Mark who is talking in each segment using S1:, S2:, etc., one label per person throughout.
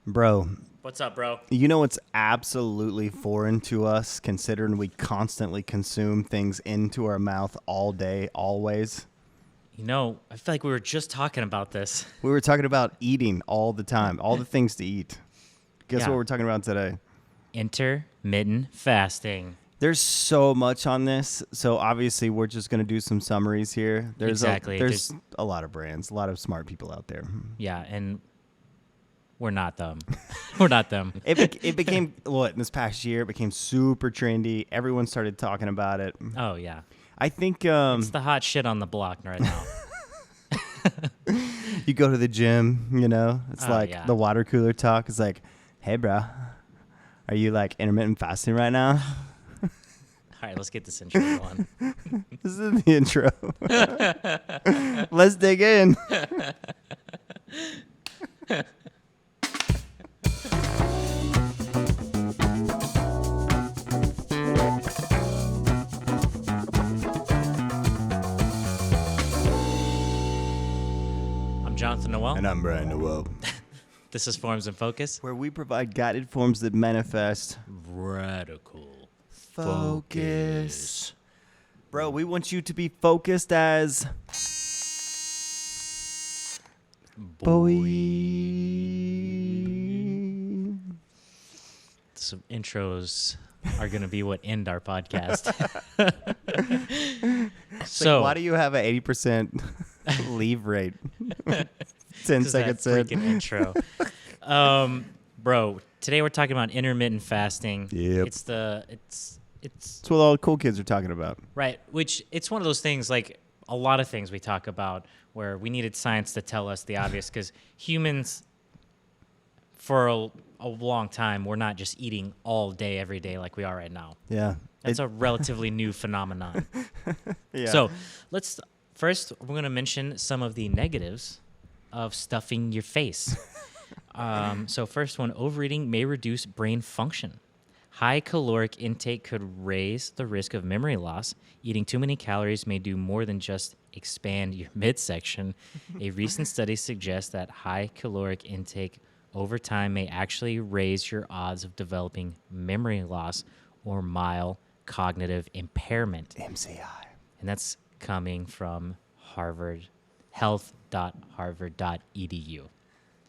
S1: Bro,
S2: What's up, bro?
S1: you know what's absolutely foreign to us, considering we constantly consume things into our mouth all day, always?
S2: You know, I feel like we were just talking about this.
S1: We were talking about eating all the time, all the things to eat. Guess
S2: Yeah.
S1: what we're talking about today?
S2: Intermittent fasting.
S1: There's so much on this, so obviously we're just going to do some summaries here.
S2: Exactly.
S1: There's a lot of brands, a lot of smart people out there.
S2: Yeah, and we're not them. We're not them.
S1: It became, what, this past year, it became super trendy. Everyone started talking about it.
S2: Oh, yeah.
S1: I think
S2: It's the hot shit on the block right now.
S1: you go to the gym, it's
S2: Oh,
S1: like
S2: yeah.
S1: the water cooler talk. It's like, hey, bro, are you like intermittent fasting right now?
S2: All right, let's get this intro going.
S1: This is the intro. Let's dig in.
S2: I'm Jonathan Noel.
S1: And I'm Brian Noel,
S2: This is Forms in Focus.
S1: where we provide guided forms that manifest
S2: Radical
S1: focus. Bro, we want you to be focused as boy.
S2: Some intros are going to be what end our podcast.
S1: So why do you have an 80% leave rate? 10 seconds in.
S2: freaking intro. Bro, today we're talking about intermittent fasting.
S1: Yep.
S2: It's
S1: That's what all the cool kids are talking about.
S2: right, which it's one of those things, like a lot of things we talk about where we needed science to tell us the obvious, because humans for a long time we're not just eating all day every day like we are right now.
S1: Yeah.
S2: That's a relatively new phenomenon.
S1: Yeah.
S2: So first we're going to mention some of the negatives of stuffing your face. So first one, overeating may reduce brain function. High caloric intake could raise the risk of memory loss. Eating too many calories may do more than just expand your midsection. A recent study suggests that high caloric intake over time may actually raise your odds of developing memory loss or mild cognitive impairment.
S1: MCI.
S2: And that's coming from Harvard, health.harvard.edu.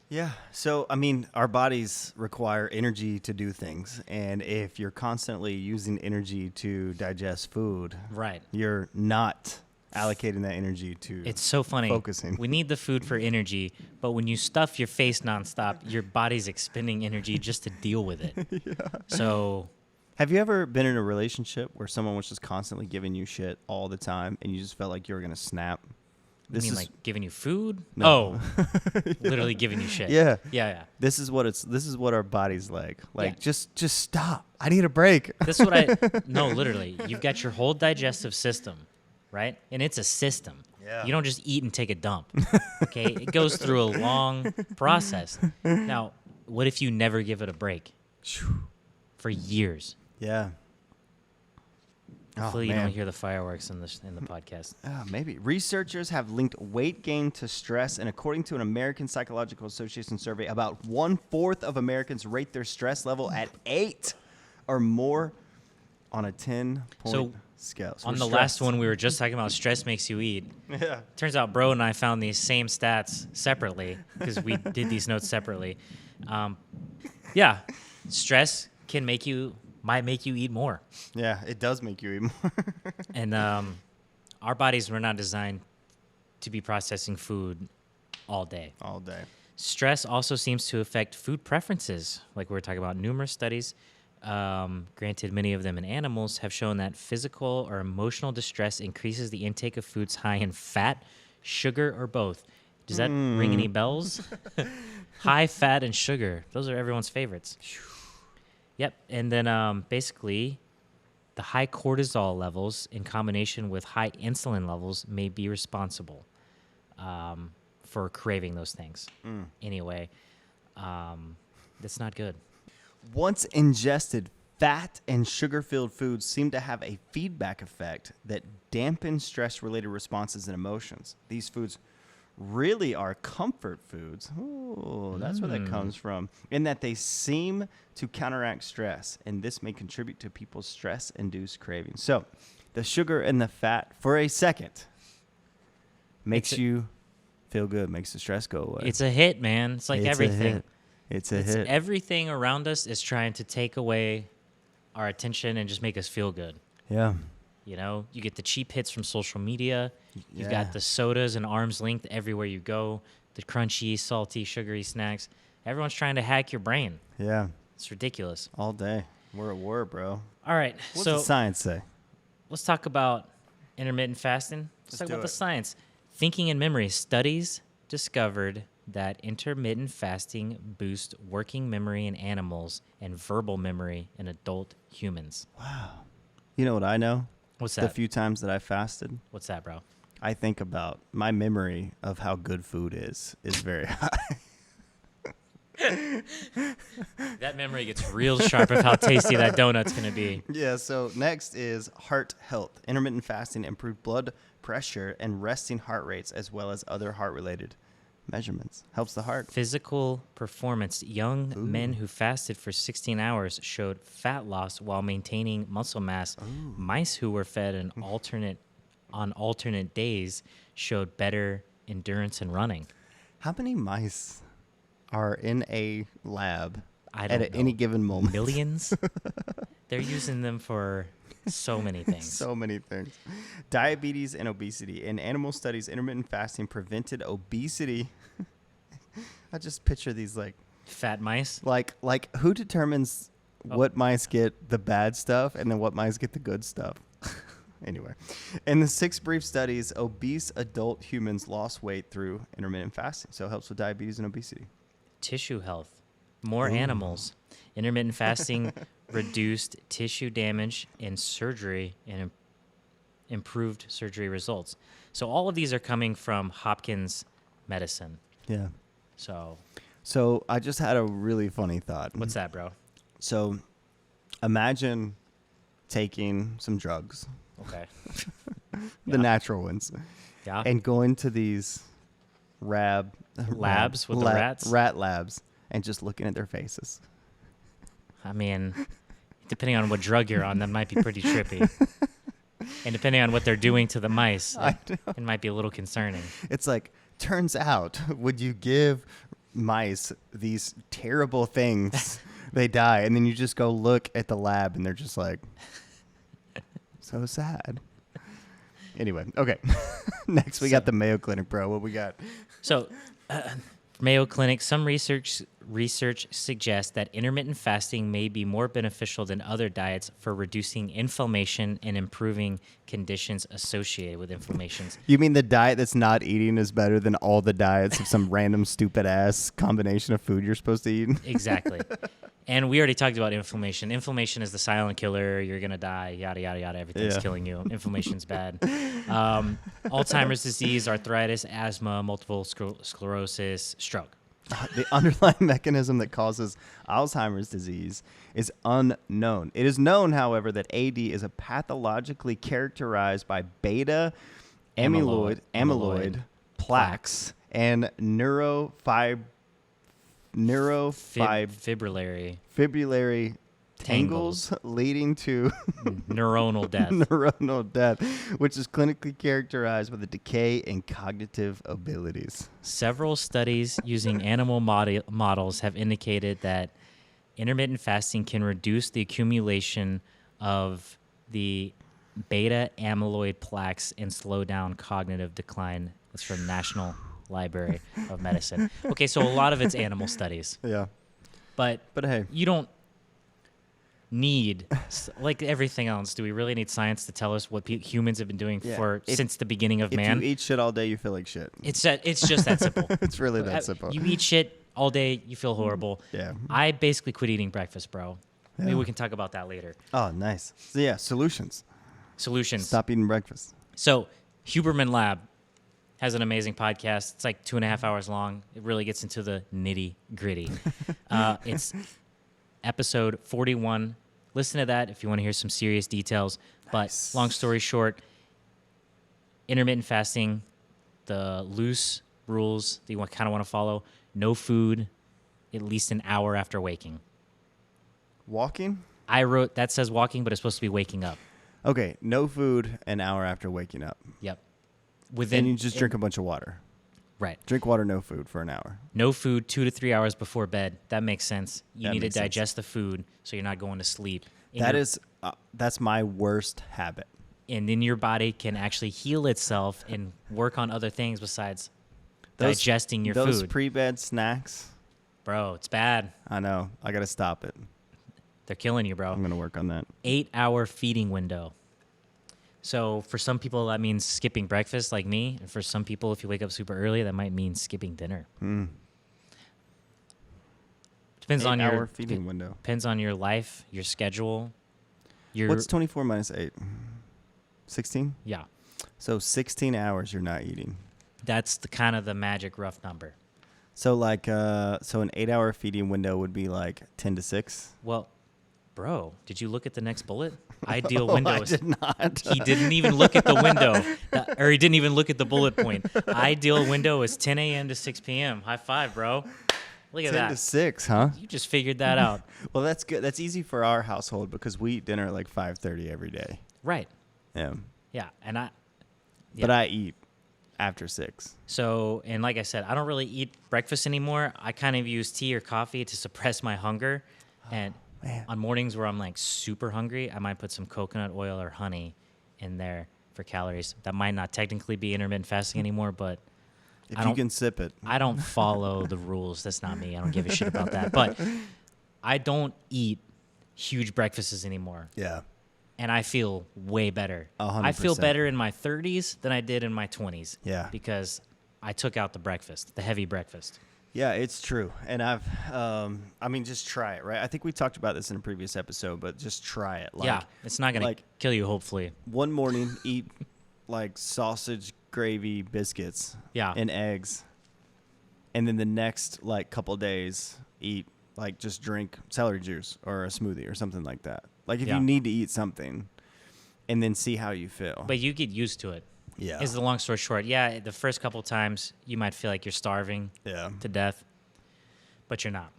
S1: Yeah. So, I mean, our bodies require energy to do things. And if you're constantly using energy to digest food,
S2: Right.
S1: you're not allocating that energy to
S2: It's so funny.
S1: focusing.
S2: We need the food for energy, but when you stuff your face nonstop, your body's expending energy just to deal with it. Yeah. So,
S1: Have you ever been in a relationship where someone was just constantly giving you shit all the time and you just felt like you were going to snap?
S2: you mean like giving you food?
S1: No.
S2: Oh, literally giving you shit.
S1: Yeah.
S2: Yeah.
S1: This is what our body's like. Like,
S2: Yeah.
S1: just stop. I need a break.
S2: This is what no, literally. You've got your whole digestive system, right? And it's a system.
S1: Yeah.
S2: You don't just eat and take a dump, okay? It goes through a long process. Now, what if you never give it a break for years?
S1: Yeah.
S2: Hopefully you
S1: man.
S2: don't hear the fireworks in the podcast.
S1: Maybe. Researchers have linked weight gain to stress, and according to an American Psychological Association survey, about 1/4 of Americans rate their stress level at 8 or more on a 10-point scale. So
S2: On
S1: we're
S2: the last
S1: stressed.
S2: one, we were just talking about stress makes you eat.
S1: Yeah.
S2: Turns out Bro and I found these same stats separately because we did these notes separately. Yeah, stress might make you eat more.
S1: Yeah, it does make you eat more.
S2: And our bodies were not designed to be processing food all day.
S1: All day.
S2: Stress also seems to affect food preferences, like we were talking about. Numerous studies, granted many of them in animals, have shown that physical or emotional distress increases the intake of foods high in fat, sugar, or both. Does that ring any bells? High fat and sugar. Those are everyone's favorites. Yep. And then basically, the high cortisol levels in combination with high insulin levels may be responsible for craving those things. Anyway, that's not good.
S1: Once ingested, fat and sugar-filled foods seem to have a feedback effect that dampens stress-related responses and emotions. These foods really are comfort foods. Ooh, that's where that comes from. In that they seem to counteract stress, and this may contribute to people's stress-induced cravings. So, the sugar and the fat, for a second, makes you feel good, makes the stress go away.
S2: It's a hit, man. It's like everything.
S1: It's a hit.
S2: Everything around us is trying to take away our attention and just make us feel good.
S1: Yeah.
S2: You know, you get the cheap hits from social media. You've
S1: Yeah.
S2: got the sodas and arm's length everywhere you go, the crunchy, salty, sugary snacks. Everyone's trying to hack your brain.
S1: Yeah.
S2: It's ridiculous.
S1: All day. We're at war, bro.
S2: All right,
S1: What's
S2: so
S1: the science say?
S2: let's talk about intermittent fasting. Let's talk
S1: do
S2: about the
S1: it.
S2: science. Thinking and memory. Studies discovered that intermittent fasting boosts working memory in animals and verbal memory in adult humans.
S1: You know what I know?
S2: What's
S1: The
S2: that?
S1: few times that I fasted,
S2: What's that, bro?
S1: I think about my memory of how good food is very high.
S2: That memory gets real sharp of how tasty that donut's going to be.
S1: Yeah, so next is heart health. Intermittent fasting improved blood pressure and resting heart rates as well as other heart-related measurements. Helps the heart.
S2: Physical performance. Young men who fasted for 16 hours showed fat loss while maintaining muscle mass. Mice who were fed on alternate days showed better endurance in running.
S1: How many mice are in a lab
S2: I
S1: at
S2: don't know.
S1: any given moment?
S2: Millions? They're using them for so many things.
S1: So many things. Diabetes and obesity. In animal studies, intermittent fasting prevented obesity. I just picture these like
S2: Fat mice?
S1: who determines what mice get the bad stuff and then what mice get the good stuff? Anyway, in the 6 brief studies, obese adult humans lost weight through intermittent fasting. So it helps with diabetes and obesity.
S2: Tissue health. More animals. Intermittent fasting reduced tissue damage in surgery and improved surgery results. So all of these are coming from Hopkins Medicine.
S1: Yeah.
S2: So
S1: I just had a really funny thought.
S2: what's that, bro?
S1: So imagine taking some drugs,
S2: Okay.
S1: the natural ones,
S2: Yeah.
S1: and going to these
S2: Labs with the rats?
S1: rat labs, and just looking at their faces.
S2: I mean, depending on what drug you're on, that might be pretty trippy. And depending on what they're doing to the mice, it might be a little concerning.
S1: It's like, turns out, would you give mice these terrible things, they die, and then you just go look at the lab, and they're just like, so sad. Anyway, okay. Next, we got the Mayo Clinic, bro. What we got?
S2: So, Mayo Clinic, some research suggests that intermittent fasting may be more beneficial than other diets for reducing inflammation and improving conditions associated with inflammations.
S1: You mean the diet that's not eating is better than all the diets of some random stupid ass combination of food you're supposed to eat?
S2: Exactly. And we already talked about inflammation. Inflammation is the silent killer. You're going to die, yada, yada, yada. Everything's killing you. Inflammation's bad. Alzheimer's disease, arthritis, asthma, multiple sclerosis, stroke.
S1: The underlying mechanism that causes Alzheimer's disease is unknown. It is known, however, that AD is a pathologically characterized by beta amyloid plaques and fibrillary tangles leading to
S2: neuronal death.
S1: neuronal death, which is clinically characterized by the decay in cognitive abilities.
S2: Several studies using animal models have indicated that intermittent fasting can reduce the accumulation of the beta amyloid plaques and slow down cognitive decline. That's from National Library of Medicine. Okay, so a lot of it's animal studies.
S1: Yeah.
S2: But
S1: hey,
S2: you don't need, like everything else, do we really need science to tell us what humans have been doing since the beginning of man?
S1: If you eat shit all day, you feel like shit.
S2: It's just that simple.
S1: It's really that simple.
S2: You eat shit all day, you feel horrible.
S1: Yeah.
S2: I basically quit eating breakfast, bro.
S1: Yeah.
S2: Maybe we can talk about that later.
S1: Oh, nice. So yeah, solutions.
S2: Stop
S1: eating breakfast.
S2: So Huberman Lab has an amazing podcast. It's like 2.5 hours long. It really gets into the nitty gritty. It's episode 41. Listen to that if you want to hear some serious details. But long story short, intermittent fasting, the loose rules that you kind of want to follow. No food at least an hour after waking.
S1: Walking?
S2: I wrote that says walking, but it's supposed to be waking up.
S1: Okay, no food an hour after waking up.
S2: Yep.
S1: And you just drink a bunch of water.
S2: Right.
S1: Drink water, no food for an hour.
S2: No food 2 to 3 hours before bed. That makes sense. You
S1: That
S2: need to
S1: makes sense.
S2: digest the food so you're not going to sleep.
S1: That's my worst habit.
S2: And then your body can actually heal itself and work on other things besides digesting your
S1: those
S2: food.
S1: pre-bed snacks.
S2: Bro, it's bad.
S1: I know. I got to stop it.
S2: They're killing you, bro.
S1: I'm going to work on that.
S2: 8-hour feeding window. So for some people, that means skipping breakfast like me. And for some people, if you wake up super early, that might mean skipping dinner. Depends on
S1: 8-hour feeding window.
S2: Depends on your life, your schedule.
S1: What's 24 minus 8? 16?
S2: Yeah.
S1: So 16 hours you're not eating.
S2: That's the kind of the magic rough number.
S1: So like an 8-hour feeding window would be like 10 to 6.
S2: Well, bro, did you look at the next bullet? Ideal window.
S1: I did not.
S2: He didn't even look at the window, or he didn't even look at the bullet point. Ideal window is 10 a.m. to 6 p.m. High five, bro. Look at
S1: 10
S2: that.
S1: to 6, huh?
S2: You just figured that out.
S1: Well, that's good. That's easy for our household because we eat dinner at like 5:30 every day.
S2: Right.
S1: Yeah.
S2: Yeah. And
S1: But I eat after 6.
S2: So, and like I said, I don't really eat breakfast anymore. I kind of use tea or coffee to suppress my hunger. And on mornings where I'm like super hungry, I might put some coconut oil or honey in there for calories. That might not technically be intermittent fasting anymore, but
S1: If you can sip it.
S2: I don't follow the rules. That's not me. I don't give a shit about that. But I don't eat huge breakfasts anymore.
S1: Yeah.
S2: And I feel way better.
S1: 100%.
S2: I feel better in my 30s than I did in my 20s.
S1: Yeah.
S2: Because I took out the breakfast, the heavy breakfast.
S1: Yeah, it's true. And just try it, right? I think we talked about this in a previous episode, but just try it.
S2: Yeah, it's not going to kill you, hopefully.
S1: One morning, eat like sausage, gravy, biscuits, and eggs. And then the next like couple days, eat like just drink celery juice or a smoothie or something like that. Like if you need to eat something, and then see how you feel.
S2: But you get used to it.
S1: Yeah.
S2: Is the long story short. Yeah, the first couple times you might feel like you're starving to death, but you're not.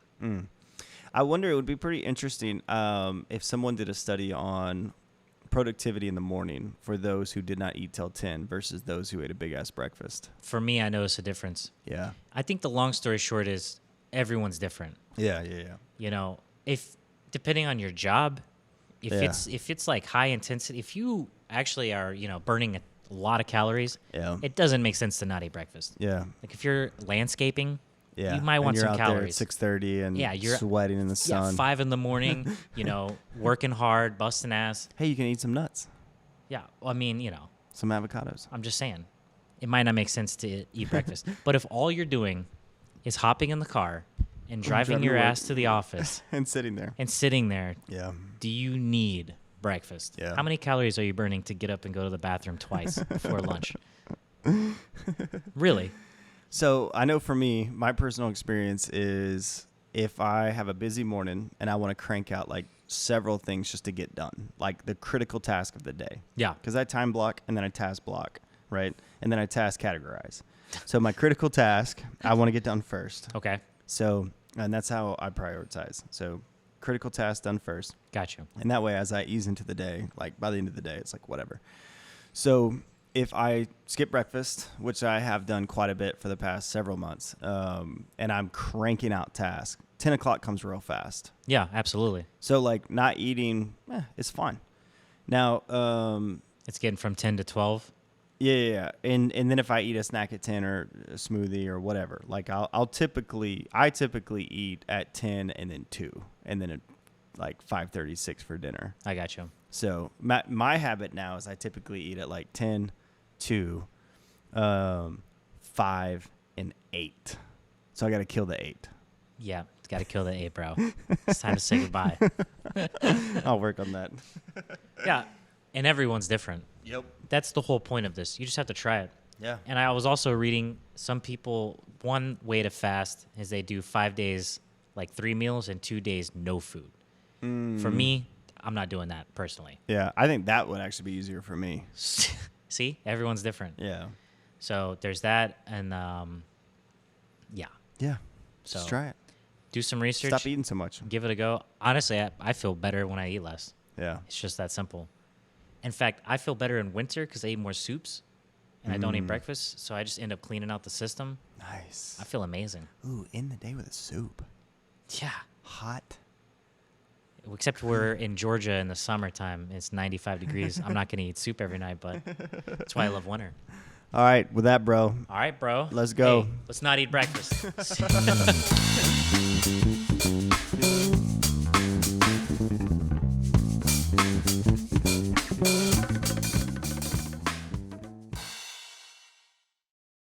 S1: I wonder, it would be pretty interesting if someone did a study on productivity in the morning for those who did not eat till 10 versus those who ate a big-ass breakfast.
S2: For me, I notice a difference.
S1: Yeah.
S2: I think the long story short is everyone's different.
S1: Yeah.
S2: You know, if depending on your job, if it's like high intensity, if you actually are, burning a lot of calories, it doesn't make sense to not eat breakfast.
S1: Yeah.
S2: Like if you're landscaping,
S1: Yeah.
S2: you might want
S1: you're
S2: some
S1: out
S2: calories.
S1: There at 6:30 and
S2: you're
S1: sweating in the sun.
S2: 5 a.m, working hard, busting ass.
S1: Hey, you can eat some nuts.
S2: Yeah. Well, I mean,
S1: Some avocados.
S2: I'm just saying, it might not make sense to eat breakfast. But if all you're doing is hopping in the car and driving your ass to the office
S1: and sitting there.
S2: Yeah. Do you need breakfast?
S1: Yeah.
S2: How many calories are you burning to get up and go to the bathroom twice before lunch? Really?
S1: So I know for me, my personal experience is if I have a busy morning and I want to crank out like several things just to get done, like the critical task of the day.
S2: Yeah.
S1: Because I time block and then I task block, right? And then I task categorize. So my critical task, I want to get done first.
S2: Okay.
S1: So, and that's how I prioritize. So critical task done first.
S2: Got you.
S1: And that way, as I ease into the day, like by the end of the day, it's like whatever. So if I skip breakfast, which I have done quite a bit for the past several months, and I'm cranking out tasks, 10 o'clock comes real fast.
S2: Yeah, absolutely.
S1: So like not eating, it's fine. Now,
S2: it's getting from 10 to 12.
S1: Yeah. And then if I eat a snack at 10 or a smoothie or whatever, like I typically eat at 10 and then 2 and then at like 5:36 for dinner.
S2: I got you.
S1: So my habit now is I typically eat at like 10, 2, 5, and 8. So I got to kill the 8.
S2: Yeah, got to kill the 8, bro. It's time to say goodbye.
S1: I'll work on that.
S2: Yeah, and everyone's different.
S1: Yep.
S2: That's the whole point of this. You just have to try it.
S1: Yeah.
S2: And I was also reading some people, one way to fast is they do 5 days, like 3 meals, and 2 days no food. For me, I'm not doing that personally.
S1: Yeah, I think that would actually be easier for me.
S2: See, everyone's different.
S1: Yeah.
S2: So there's that, and Yeah.
S1: Yeah.
S2: So
S1: Just try it.
S2: do some research.
S1: Stop eating so much.
S2: Give it a go. Honestly, I feel better when I eat less.
S1: Yeah.
S2: It's just that simple. In fact, I feel better in winter because I eat more soups and I don't eat breakfast. So I just end up cleaning out the system.
S1: Nice.
S2: I feel amazing.
S1: Ooh, in the day with a soup.
S2: Yeah.
S1: Hot.
S2: Except we're in Georgia in the summertime. It's 95 degrees. I'm not going to eat soup every night, but that's why I love winter.
S1: All right. With that, bro.
S2: All right, bro.
S1: Let's go.
S2: Hey, let's not eat breakfast.